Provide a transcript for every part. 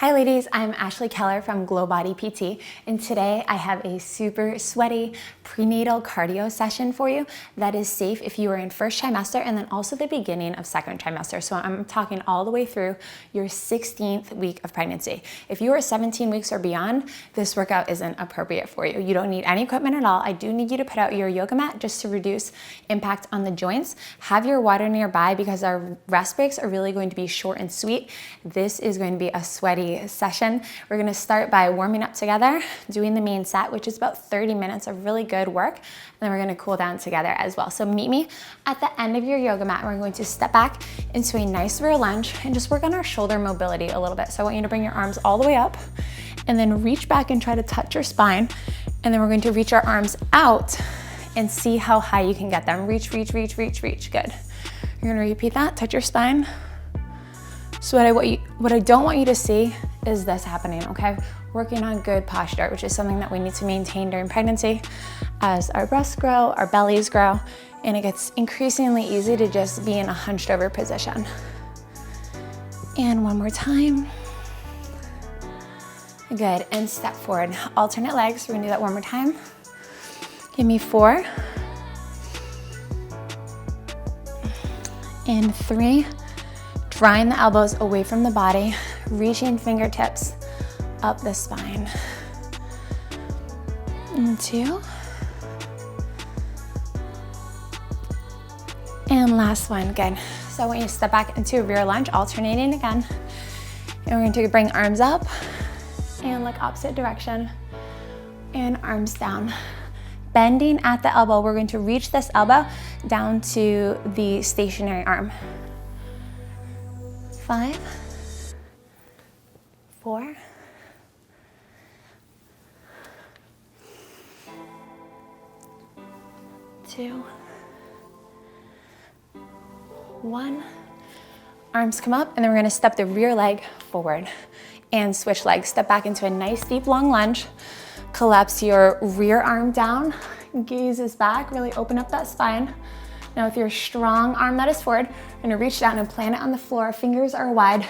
Hi ladies, I'm Ashley Keller from GlowBodyPT, and today I have a super sweaty prenatal cardio session for you that is safe if you are in first trimester and then also the beginning of second trimester. So I'm talking all the way through your 16th week of pregnancy. If you are 17 weeks or beyond, this workout isn't appropriate for you. You don't need any equipment at all. I do need you to put out your yoga mat just to reduce impact on the joints. Have your water nearby because our rest breaks are really going to be short and sweet. This is going to be a sweaty session. We're gonna start by warming up together, doing the main set, which is about 30 minutes of really good work. And then we're gonna cool down together as well. So meet me at the end of your yoga mat. We're going to step back into a nice rear lunge and just work on our shoulder mobility a little bit. So I want you to bring your arms all the way up and then reach back and try to touch your spine. And then we're going to reach our arms out and see how high you can get them. Reach, reach, reach, reach, reach. Good. You're gonna repeat that, touch your spine. So what I don't want you to see is this happening, okay? Working on good posture, which is something that we need to maintain during pregnancy as our breasts grow, our bellies grow, and it gets increasingly easy to just be in a hunched over position. And one more time. Good, and step forward. Alternate legs, we're gonna do that one more time. Give me 4. And 3. Drawing the elbows away from the body, reaching fingertips up the spine. And 2. And last one, good. So I want you to step back into a rear lunge, alternating again. And we're going to bring arms up and look opposite direction and arms down. Bending at the elbow, we're going to reach this elbow down to the stationary arm. 5, 4, 2, 1. Arms come up, and then we're gonna step the rear leg forward and switch legs. Step back into a nice deep long lunge. Collapse your rear arm down, gaze is back, really open up that spine. Now with your strong arm that is forward, you're gonna reach down and plant it on the floor. Fingers are wide.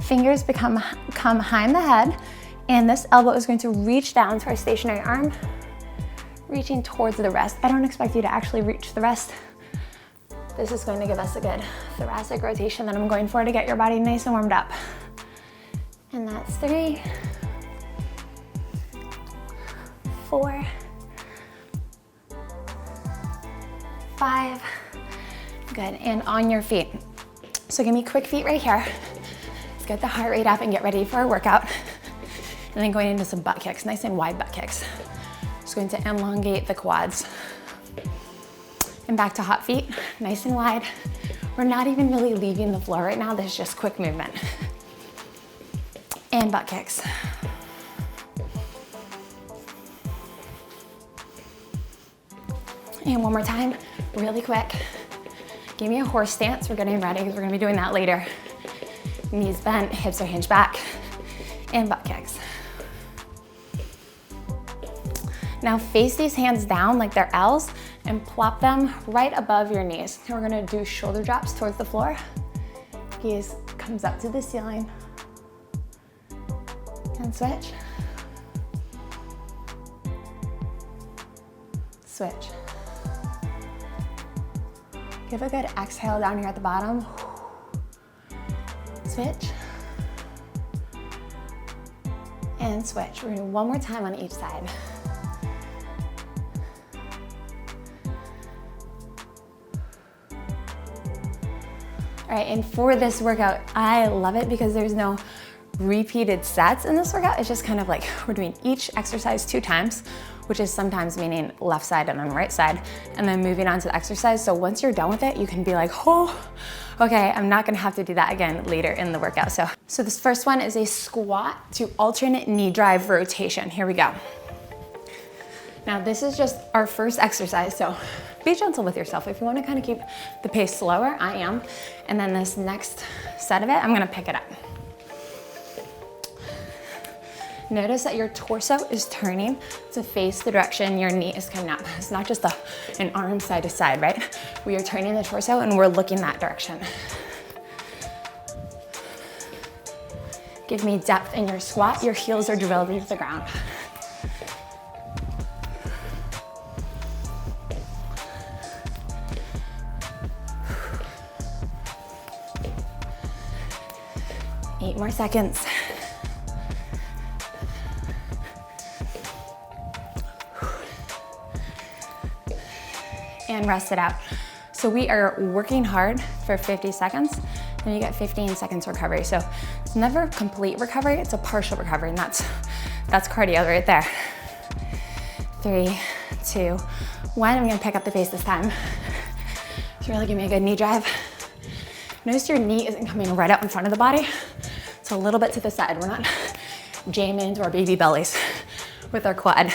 Fingers come behind the head, and this elbow is going to reach down to our stationary arm, reaching towards the wrist. I don't expect you to actually reach the wrist. This is going to give us a good thoracic rotation that I'm going for to get your body nice and warmed up. And that's 3, 4, 5, good, and on your feet. So give me quick feet right here. Let's get the heart rate up and get ready for our workout. And then going into some butt kicks, nice and wide butt kicks. Just going to elongate the quads. And back to hot feet, nice and wide. We're not even really leaving the floor right now, this is just quick movement. And butt kicks. And one more time, really quick. Give me a horse stance. We're getting ready because we're gonna be doing that later. Knees bent, hips are hinged back, and butt kicks. Now face these hands down like they're L's and plop them right above your knees. We're gonna do shoulder drops towards the floor. Gaze comes up to the ceiling. And switch. Switch. Give a good exhale down here at the bottom. Switch. And switch. We're gonna do one more time on each side. All right, and for this workout, I love it because there's no repeated sets in this workout. It's just kind of like we're doing each exercise 2 times, which is sometimes meaning left side and then right side, and then moving on to the exercise. So once you're done with it, you can be like, oh, okay, I'm not gonna have to do that again later in the workout. So this first one is a squat to alternate knee drive rotation. Here we go. Now this is just our first exercise, so be gentle with yourself. If you wanna kind of keep the pace slower, I am. And then this next set of it, I'm gonna pick it up. Notice that your torso is turning to face the direction your knee is coming up. It's not just an arm side to side, right? We are turning the torso and we're looking that direction. Give me depth in your squat. Your heels are drilled into the ground. Eight more seconds. And rest it out. So we are working hard for 50 seconds, and you get 15 seconds recovery. So it's never complete recovery, it's a partial recovery, and that's cardio right there. 3, 2, 1. I'm gonna pick up the pace this time. So really give me a good knee drive. Notice your knee isn't coming right out in front of the body. It's a little bit to the side. We're not jamming into our baby bellies with our quad.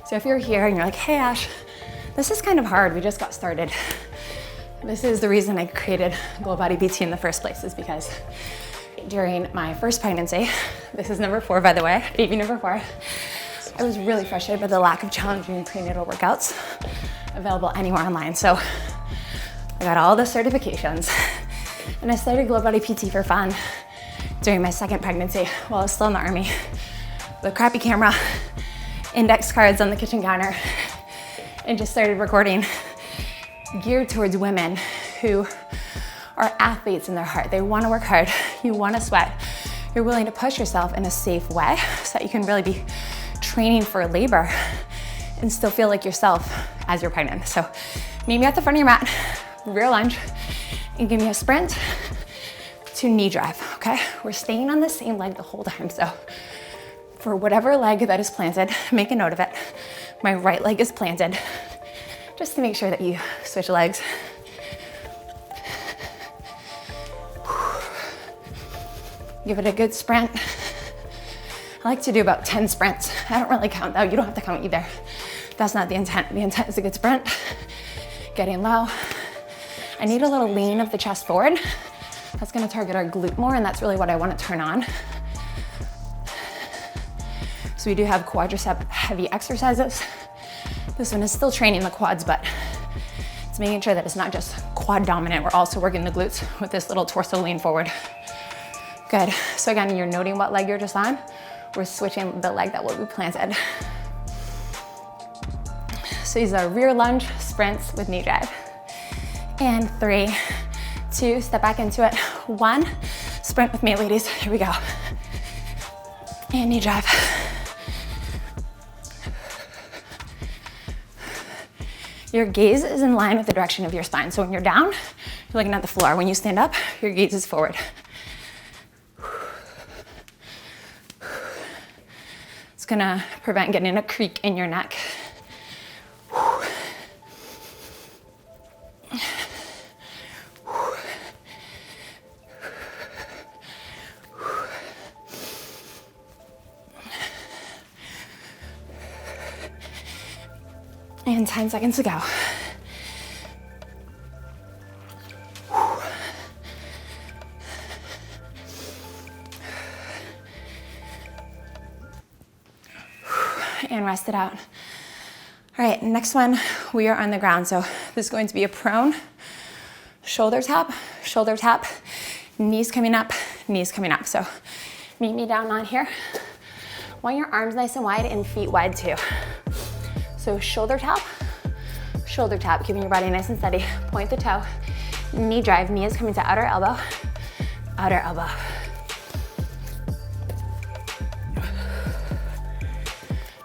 So if you're here and you're like, hey Ash, this is kind of hard, we just got started. This is the reason I created GlowBodyPT in the first place, is because during my first pregnancy, this is number 4 by the way, baby number 4, I was really frustrated by the lack of challenging prenatal workouts available anywhere online. So I got all the certifications and I started GlowBodyPT for fun during my second pregnancy while I was still in the army. With a crappy camera, index cards on the kitchen counter, and just started recording, geared towards women who are athletes in their heart. They want to work hard, you want to sweat, you're willing to push yourself in a safe way so that you can really be training for labor and still feel like yourself as you're pregnant. So meet me at the front of your mat, rear lunge, and give me a sprint to knee drive, okay? We're staying on the same leg the whole time, so for whatever leg that is planted, make a note of it. My right leg is planted, just to make sure that you switch legs. Give it a good sprint. I like to do about 10 sprints. I don't really count though, you don't have to count either. That's not the intent. The intent is a good sprint, getting low. I need a little lean of the chest forward. That's gonna target our glute more, and that's really what I wanna turn on. So we do have quadricep heavy exercises. This one is still training the quads, but it's making sure that it's not just quad dominant. We're also working the glutes with this little torso lean forward. Good. So again, you're noting what leg you're just on. We're switching the leg that will be planted. So these are rear lunge sprints with knee drive. And 3, 2, step back into it. 1, sprint with me, ladies. Here we go. And knee drive. Your gaze is in line with the direction of your spine. So when you're down, you're looking at the floor. When you stand up, your gaze is forward. It's gonna prevent getting a creak in your neck. And 10 seconds to go. And rest it out. All right, next one, we are on the ground. So this is going to be a prone, shoulder tap, knees coming up, knees coming up. So meet me down on here. Want your arms nice and wide and feet wide too. So shoulder tap, keeping your body nice and steady. Point the toe, knee drive, knee is coming to outer elbow, outer elbow.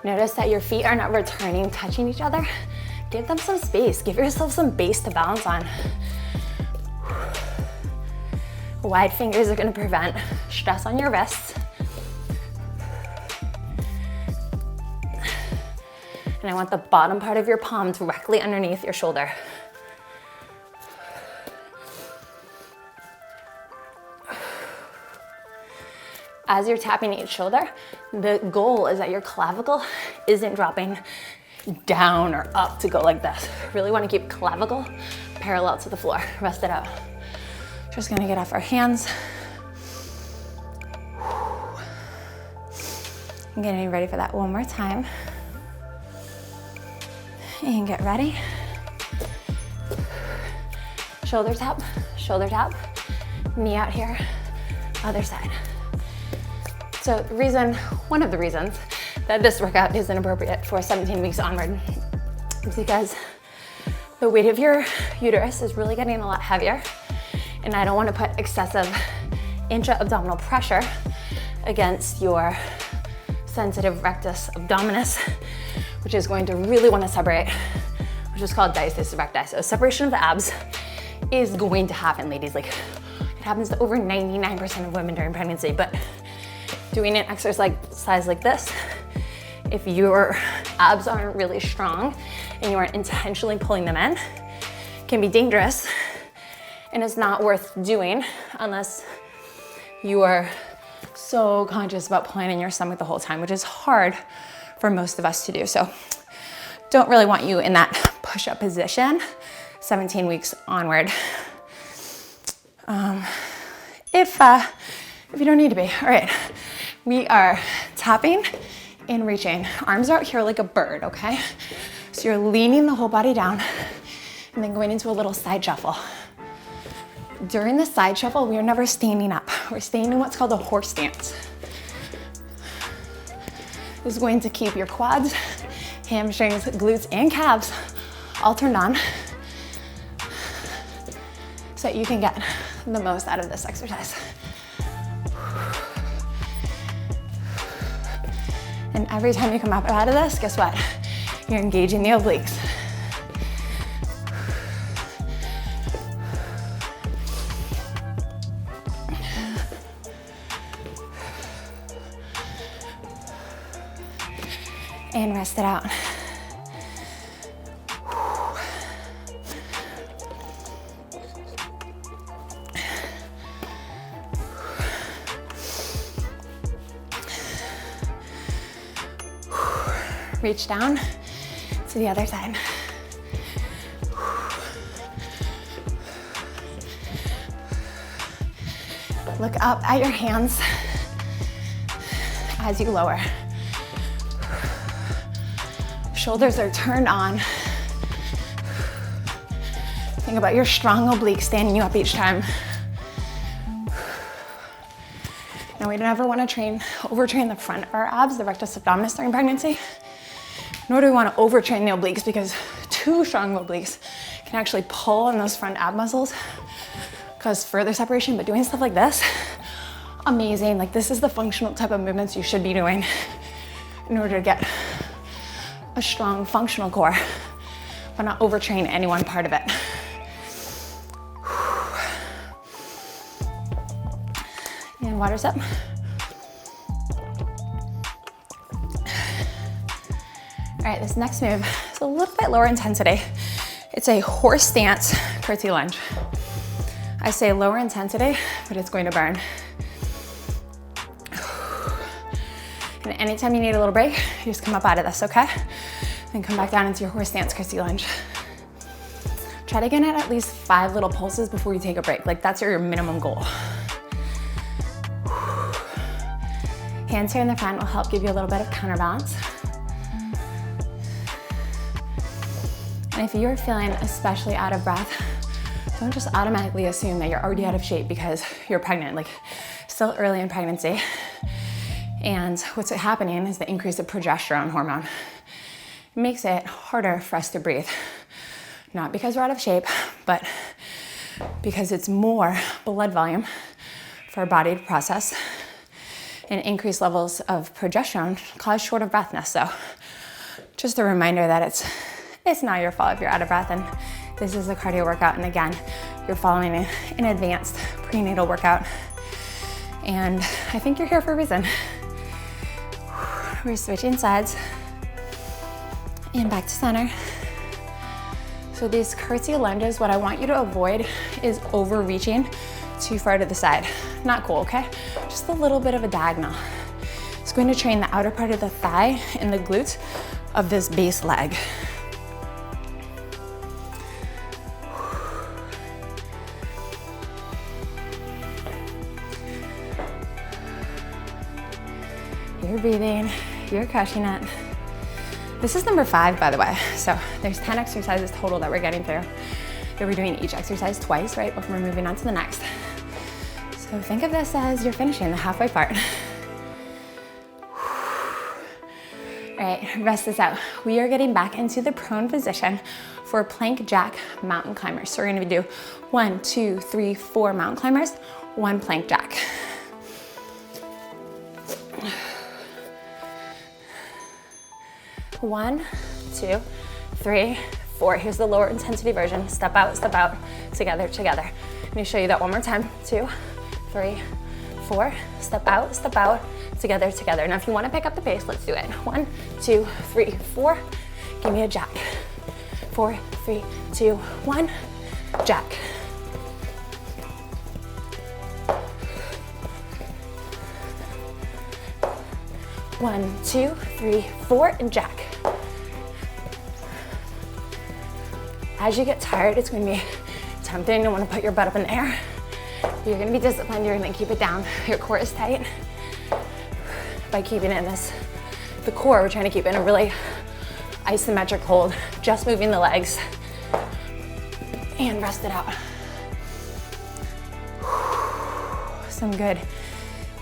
Notice that your feet are not returning, touching each other. Give them some space, give yourself some base to balance on. Wide fingers are gonna prevent stress on your wrists. And I want the bottom part of your palm directly underneath your shoulder. As you're tapping each shoulder, the goal is that your clavicle isn't dropping down or up to go like this. Really want to keep clavicle parallel to the floor. Rest it out. Just gonna get off our hands. I'm getting ready for that one more time. And get ready. Shoulder tap, shoulder tap, knee out here, other side. So one of the reasons that this workout is inappropriate for 17 weeks onward is because the weight of your uterus is really getting a lot heavier, and I don't want to put excessive intra-abdominal pressure against your sensitive rectus abdominis, which is going to really want to separate, which is called diastasis recti. So separation of the abs is going to happen, ladies. Like, it happens to over 99% of women during pregnancy, but doing an exercise like this, if your abs aren't really strong and you aren't intentionally pulling them in, can be dangerous, and it's not worth doing unless you are so conscious about pulling in your stomach the whole time, which is hard for most of us to do. So don't really want you in that push-up position 17 weeks onward. If you don't need to be. All right, we are tapping and reaching. Arms are out here like a bird, okay? So you're leaning the whole body down and then going into a little side shuffle. During the side shuffle, we are never standing up. We're staying in what's called a horse stance. This is going to keep your quads, hamstrings, glutes, and calves all turned on so that you can get the most out of this exercise. And every time you come up out of this, guess what? You're engaging the obliques. And rest it out. Reach down to the other side. Look up at your hands as you lower. Shoulders are turned on. Think about your strong obliques standing you up each time. Now, we never want to overtrain the front of our abs, the rectus abdominis, during pregnancy. Nor do we want to overtrain the obliques, because too strong obliques can actually pull on those front ab muscles, cause further separation. But doing stuff like this, amazing. Like, this is the functional type of movements you should be doing in order to get a strong functional core, but not overtrain any one part of it. And water's up. All right, this next move is a little bit lower intensity. It's a horse stance curtsy lunge. I say lower intensity, but it's going to burn. And anytime you need a little break, you just come up out of this, okay? Then come back down into your horse stance curtsy lunge. Try to get in at least 5 little pulses before you take a break. Like, that's your minimum goal. Hands here in the front will help give you a little bit of counterbalance. And if you're feeling especially out of breath, don't just automatically assume that you're already out of shape because you're pregnant. Like, still early in pregnancy. And what's happening is the increase of progesterone hormone. It makes it harder for us to breathe. Not because we're out of shape, but because it's more blood volume for our body to process. And increased levels of progesterone cause short of breathness. So just a reminder that it's not your fault if you're out of breath, and this is a cardio workout. And again, you're following an advanced prenatal workout. And I think you're here for a reason. We're switching sides and back to center. So these curtsy lunges, what I want you to avoid is overreaching too far to the side. Not cool, okay? Just a little bit of a diagonal. It's going to train the outer part of the thigh and the glute of this base leg. You're breathing, you're crushing it. This is number 5, by the way. So there's 10 exercises total that we're getting through. We're doing each exercise twice, right, before we're moving on to the next. So think of this as you're finishing the halfway part. All right, rest this out. We are getting back into the prone position for plank jack mountain climbers. So we're gonna do 1, 2, 3, 4 mountain climbers, 1 plank jack. One, 2, 3, 4. Here's the lower intensity version. Step out, together, together. Let me show you that one more time. 2, 3, 4. Step out, together, together. Now if you want to pick up the pace, let's do it. 1, 2, 3, 4. Give me a jack. 4, 3, 2, 1. Jack. One, 2, 3, 4, and jack. As you get tired, it's going to be tempting to want to put your butt up in the air. You're going to be disciplined. You're going to keep it down. Your core is tight. By keeping it in the core, we're trying to keep it in a really isometric hold, just moving the legs and rest it out. Some good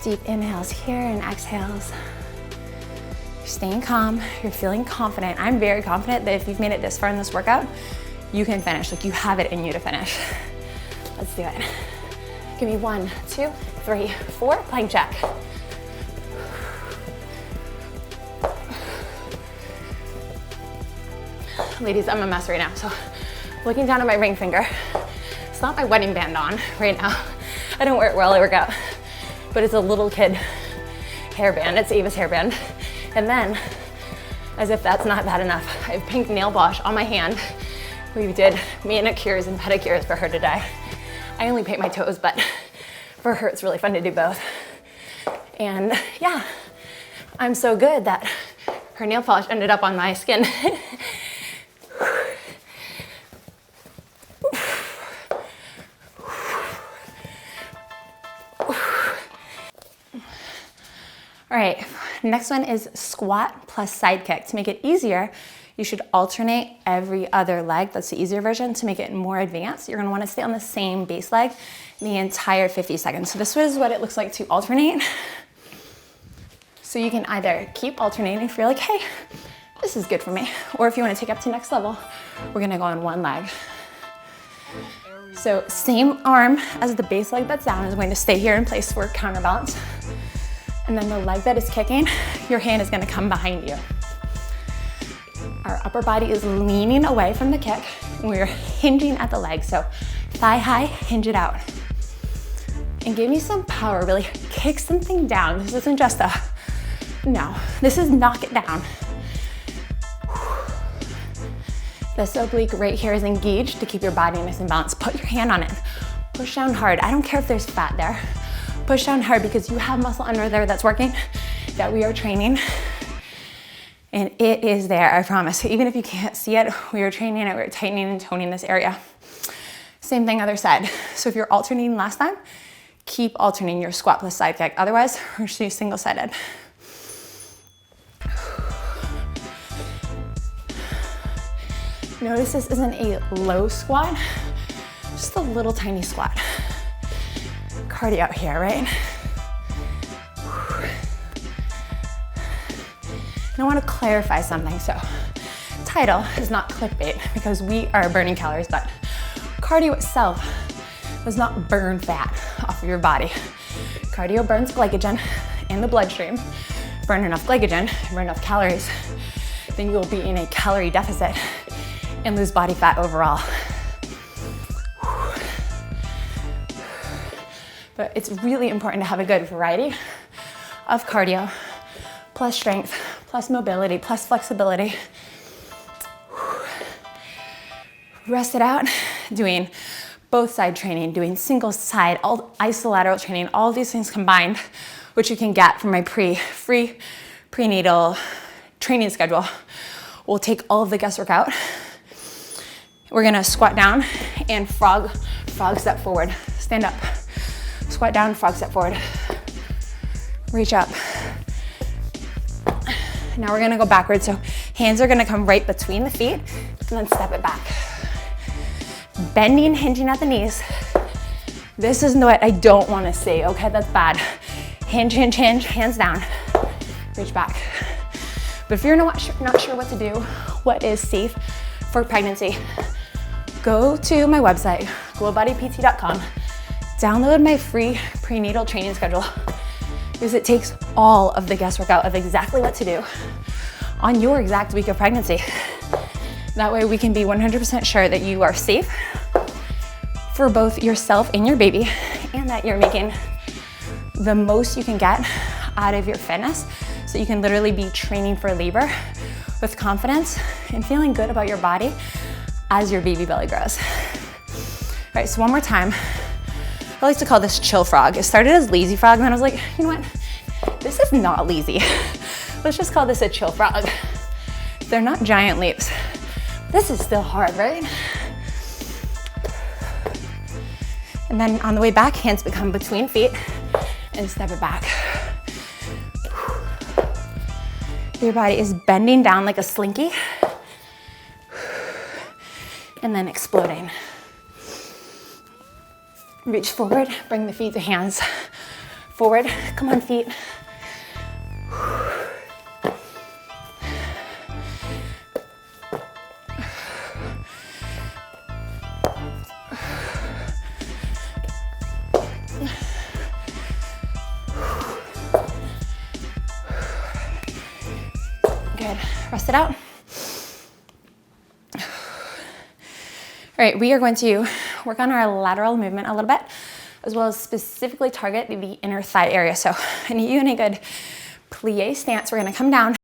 deep inhales here and exhales. You're staying calm, you're feeling confident. I'm very confident that if you've made it this far in this workout, you can finish, like you have it in you to finish. Let's do it. Give me 1, 2, 3, 4, plank jack. Ladies, I'm a mess right now, so looking down at my ring finger. It's not my wedding band on right now. I don't wear it while I work out, but it's a little kid hairband. It's Ava's hairband. And then, as if that's not bad enough, I have pink nail polish on my hand. We did manicures and pedicures for her today. I only paint my toes, but for her it's really fun to do both. And yeah, I'm so good that her nail polish ended up on my skin. All right, next one is squat plus side kick. To make it easier, you should alternate every other leg. That's the easier version. To make it more advanced, you're gonna wanna stay on the same base leg the entire 50 seconds. So this is what it looks like to alternate. So you can either keep alternating if you're like, hey, this is good for me. Or if you wanna take up to next level, we're gonna go on one leg. So same arm as the base leg that's down is going to stay here in place for counterbalance. And then the leg that is kicking, your hand is gonna come behind you. Our upper body is leaning away from the kick, and we're hinging at the leg. So thigh high, hinge it out. And give me some power, really kick something down. This isn't just a, no, this is knock it down. This oblique right here is engaged to keep your body nice and balanced. Put your hand on it, push down hard. I don't care if there's fat there. Push down hard because you have muscle under there that's working, that we are training. And it is there, I promise. Even if you can't see it, we are training it, we're tightening and toning this area. Same thing other side. So if you're alternating last time, keep alternating your squat plus side kick. Otherwise, we're just doing single-sided. Notice this isn't a low squat, just a little tiny squat. Cardio out here, right? And I want to clarify something. So title is not clickbait because we are burning calories, but cardio itself does not burn fat off of your body. Cardio burns glycogen in the bloodstream. Burn enough glycogen, burn enough calories, then you will be in a calorie deficit and lose body fat overall. But it's really important to have a good variety of cardio, plus strength, plus mobility, plus flexibility. Rest it out, doing both side training, doing single side, all isolateral training, all of these things combined, which you can get from my free prenatal training schedule. We'll take all of the guesswork out. We're gonna squat down and frog step forward. Stand up. Squat down, frog step forward. Reach up. Now we're gonna go backwards. So hands are gonna come right between the feet and then step it back. bending, hinging at the knees. This is what I don't want to see, okay? That's bad. Hinge, hinge, hinge, hands down. Reach back. But if you're not sure what to do, what is safe for pregnancy, go to my website, GlowBodyPT.com, download my free prenatal training schedule, because it takes all of the guesswork out of exactly what to do on your exact week of pregnancy. That way we can be 100% sure that you are safe for both yourself and your baby, and that you're making the most you can get out of your fitness, so you can literally be training for labor with confidence and feeling good about your body as your baby belly grows. All right, so one more time. I like to call this chill frog. It started as lazy frog, and then I was like, you know what? This is not lazy. Let's just call this a chill frog. They're not giant leaps. This is still hard, right? And then on the way back, hands become between feet and step it back. Your body is bending down like a slinky and then exploding. Reach forward, bring the feet to hands. Forward, come on feet. Good, rest it out. All right, we are going to work on our lateral movement a little bit, as well as specifically target the inner thigh area. So I need you in a good plie stance. We're gonna come down.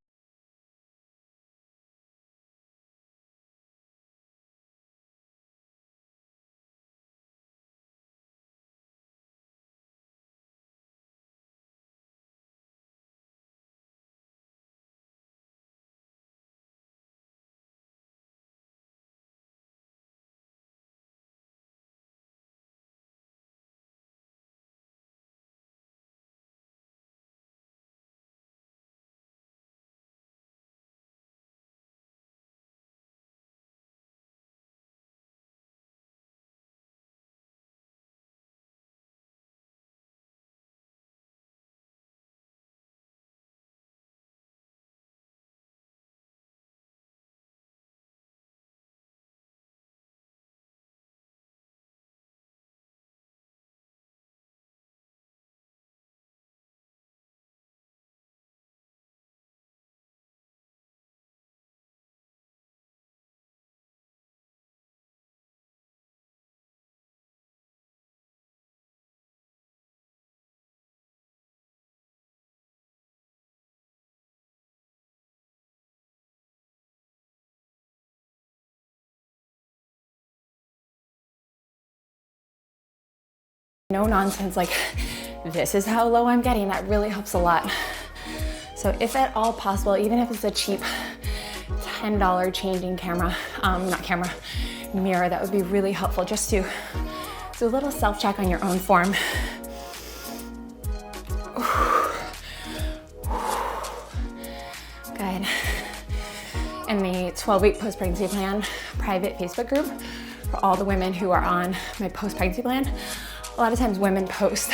No nonsense, like this is how low I'm getting. That really helps a lot. So if at all possible, even if it's a cheap $10 changing mirror, that would be really helpful, just to do a little self-check on your own form. Good. And the 12-week post-pregnancy plan private Facebook group for all the women who are on my post-pregnancy plan. A lot of times women post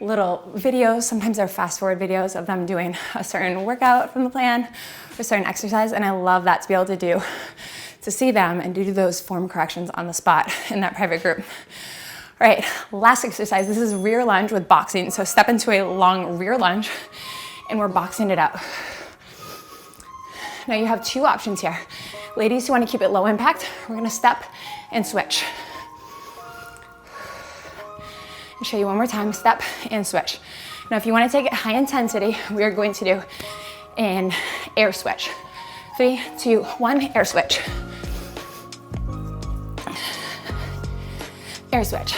little videos, sometimes they're fast forward videos of them doing a certain workout from the plan or a certain exercise, and I love that to be able to see them and do those form corrections on the spot in that private group. All right, last exercise. This is rear lunge with boxing. So step into a long rear lunge and we're boxing it out. Now you have two options here. Ladies who want to keep it low impact, we're gonna step and switch. I'll show you one more time, step and switch. Now, if you want to take it high intensity, we are going to do an air switch. 3, 2, 1, air switch. Air switch.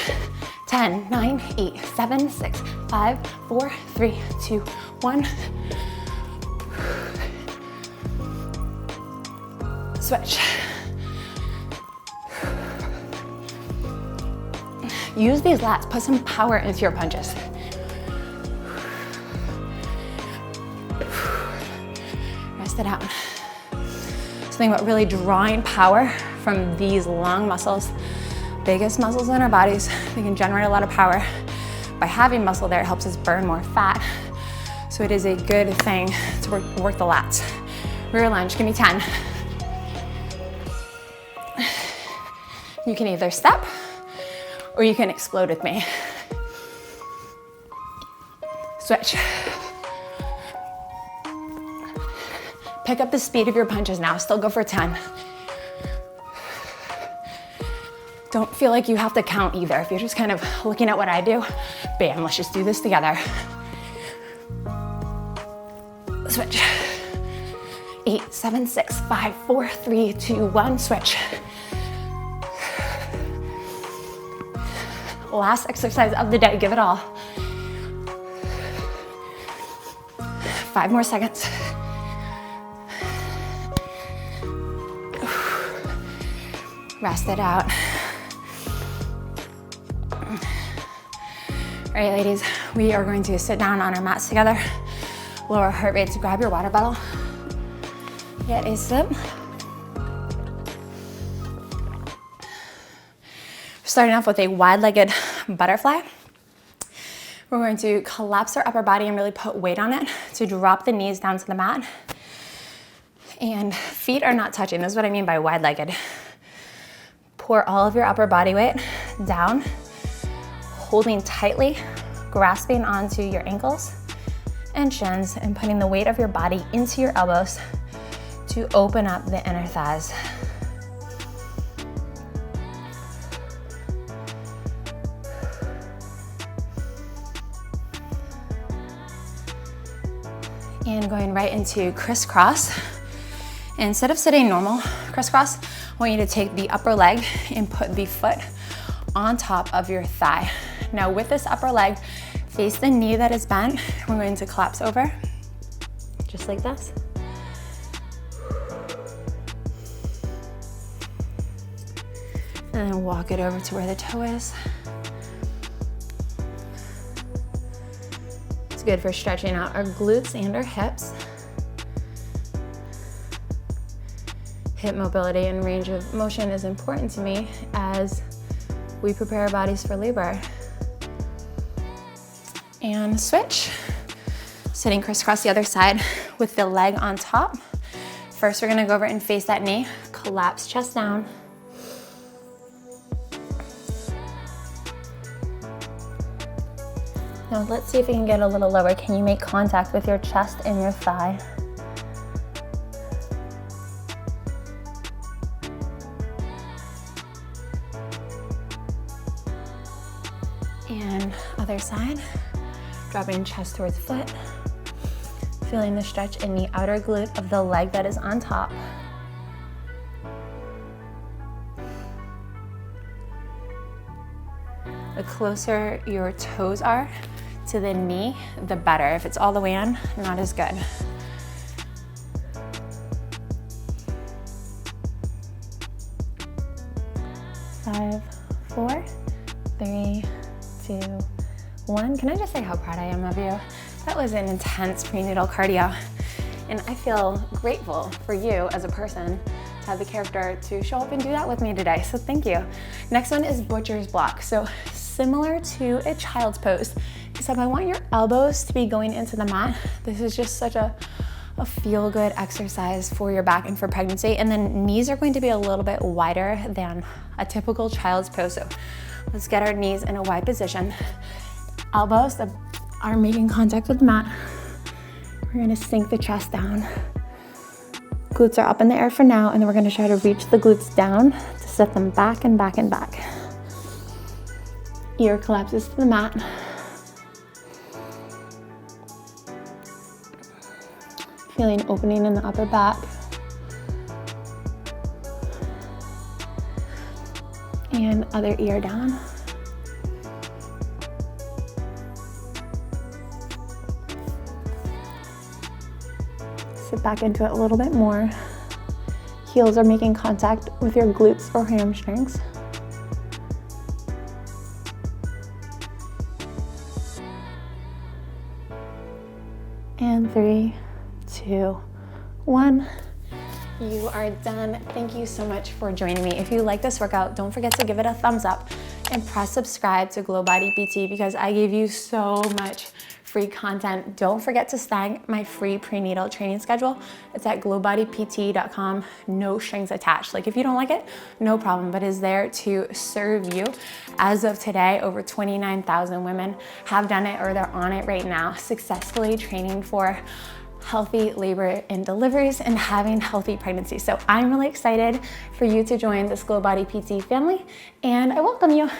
10, 9, 8, 7, 6, 5, 4, 3, 2, 1. Switch. Use these lats, put some power into your punches. Rest it out. Something about really drawing power from these long muscles biggest muscles in our bodies. They can generate a lot of power. By having muscle there, it helps us burn more fat. So it is a good thing to work the lats. Rear lunge, give me 10. You can either step or you can explode with me. Switch. Pick up the speed of your punches now. Still go for 10. Don't feel like you have to count either. If you're just kind of looking at what I do, bam, let's just do this together. Switch. 8, 7, 6, 5, 4, 3, 2, 1, switch. Last exercise of the day, give it all. 5 more seconds. Rest it out. All right, ladies, we are going to sit down on our mats together, lower heart rate, so grab your water bottle, get a sip. Starting off with a wide-legged butterfly. We're going to collapse our upper body and really put weight on it to drop the knees down to the mat. And feet are not touching. This is what I mean by wide-legged. Pour all of your upper body weight down, holding tightly, grasping onto your ankles and shins, and putting the weight of your body into your elbows to open up the inner thighs. And going right into crisscross. Instead of sitting normal crisscross, I want you to take the upper leg and put the foot on top of your thigh. Now with this upper leg, face the knee that is bent. We're going to collapse over, just like this. And then walk it over to where the toe is. It's good for stretching out our glutes and our hips. Hip mobility and range of motion is important to me as we prepare our bodies for labor. And switch. Sitting crisscross the other side with the leg on top. First, we're gonna go over and face that knee. Collapse chest down. Now let's see if we can get a little lower. Can you make contact with your chest and your thigh? And other side, dropping chest towards foot, feeling the stretch in the outer glute of the leg that is on top. The closer your toes are to the knee, the better. If it's all the way in, not as good. Five, 4, 3, 2, 1. Can I just say how proud I am of you? That was an intense prenatal cardio. And I feel grateful for you as a person to have the character to show up and do that with me today. So thank you. Next one is butcher's block. So similar to a child's pose, except I want your elbows to be going into the mat. This is just such a feel-good exercise for your back and for pregnancy. And then knees are going to be a little bit wider than a typical child's pose. So let's get our knees in a wide position. Elbows that are making contact with the mat. We're gonna sink the chest down. Glutes are up in the air for now, and then we're gonna try to reach the glutes down to set them back and back and back. Ear collapses to the mat. Feeling opening in the upper back. And other ear down. Sit back into it a little bit more. Heels are making contact with your glutes or hamstrings. And 3, 2, 1. You are done. Thank you so much for joining me. If you like this workout, don't forget to give it a thumbs up and press subscribe to GlowBodyPT because I gave you so much free content. Don't forget to snag my free prenatal training schedule. It's at glowbodypt.com, no strings attached. Like if you don't like it, no problem, but is there to serve you. As of today, over 29,000 women have done it or they're on it right now, successfully training for healthy labor and deliveries and having healthy pregnancies. So I'm really excited for you to join this GlowBodyPT family and I welcome you.